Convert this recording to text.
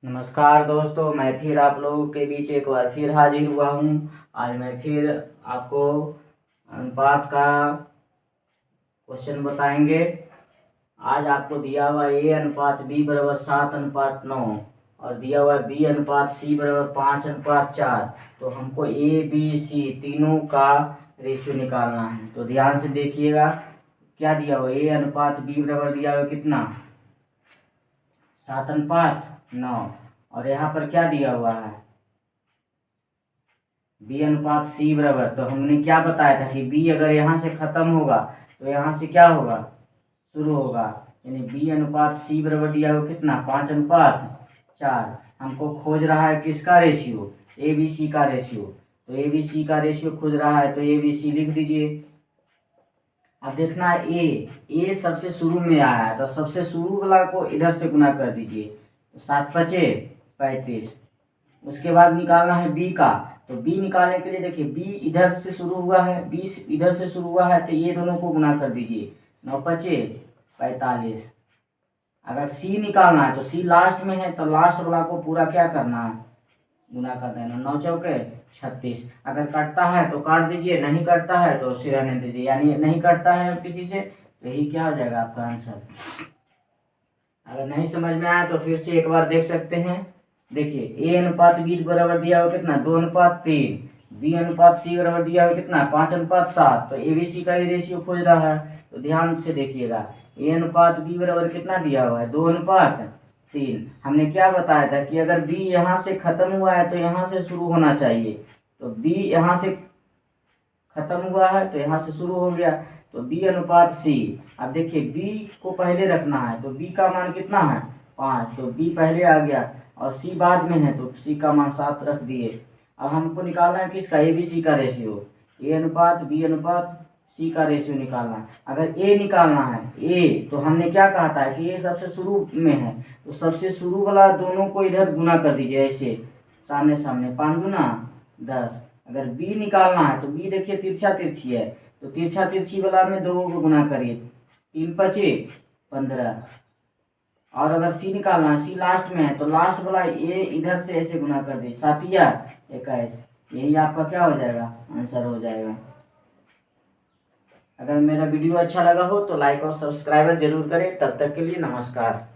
नमस्कार दोस्तों, मैं फिर आप लोगों के बीच एक बार फिर हाजिर हुआ हूँ। आज मैं फिर आपको अनुपात का क्वेश्चन बताएंगे। आज आपको दिया हुआ ए अनुपात बी बराबर 7:9 और दिया हुआ बी अनुपात सी बराबर 5:4। तो हमको ए बी सी तीनों का रेशियो निकालना है। तो ध्यान से देखिएगा क्या दिया हुआ। ए अनुपात बी बराबर दिया हुआ कितना, 7:9। और यहाँ पर क्या दिया हुआ है, बी अनुपात सी बराबर। तो हमने क्या बताया था कि बी अगर यहाँ से खत्म होगा तो यहाँ से क्या होगा, शुरू होगा। यानी बी अनुपात सी बराबर दिया हुआ कितना, 5:4। हमको खोज रहा है किसका रेशियो, ए बी सी का रेशियो। तो ए बी सी का रेशियो खोज रहा है तो ए बी सी लिख दीजिए। अब देखना है ए सबसे शुरू में आया है तो सबसे शुरू वाला को इधर से गुना कर दीजिए। तो 7×5 = 35। उसके बाद निकालना है बी का। तो बी निकालने के लिए देखिए बी इधर से शुरू हुआ है, बी इधर से शुरू हुआ है तो ये दोनों को गुना कर दीजिए। 9×5 = 45। अगर सी निकालना है तो सी लास्ट में है तो लास्ट वाला को पूरा क्या करना है, गुना कर देना। 9×4 = 36। अगर कटता है तो काट दीजिए, नहीं कटता है तो उसे रहने दीजिए। यानी नहीं कटता है किसी से तो यही क्या हो जाएगा आपका आंसर। अगर नहीं समझ में आया तो फिर से एक बार देख सकते हैं। देखिए ए अनुपात बी बराबर दिया हुआ कितना, 2:3। बी अनुपात सी बराबर दिया हुआ कितना, 5:7। तो ए बी सी का ही रेशियो खोज रहा है। तो ध्यान से देखिएगा ए अनुपात बी बराबर कितना दिया हुआ है, 2:3। हमने क्या बताया था कि अगर बी यहाँ से खत्म हुआ है तो यहाँ से शुरू होना चाहिए। तो बी यहाँ से खत्म हुआ है तो यहाँ से शुरू हो गया। तो बी अनुपात सी। अब देखिए बी को पहले रखना है तो बी का मान कितना है, 5। तो बी पहले आ गया और सी बाद में है तो सी का मान 7 रख दिए। अब हमको निकालना है किसका, ए बी सी का रेशियो। ए अनुपात बी अनुपात सी का रेशियो निकालना है। अगर ए निकालना है ए तो हमने क्या कहा था कि ए सबसे शुरू में है तो सबसे शुरू वाला दोनों को इधर गुना कर दीजिए, ऐसे सामने सामने, 5×10। अगर बी निकालना है तो बी देखिए तिरछा तिरछी है तो तिरछा तिरछी वाला में दो को गुना करिए, 3×5 = 15। और अगर सी निकालना है, सी लास्ट में है तो लास्ट वाला ए इधर से ऐसे गुना कर दीजिए, 7×21। यही आपका क्या हो जाएगा, आंसर हो जाएगा। अगर मेरा वीडियो अच्छा लगा हो तो लाइक और सब्सक्राइब जरूर करें। तब तक के लिए नमस्कार।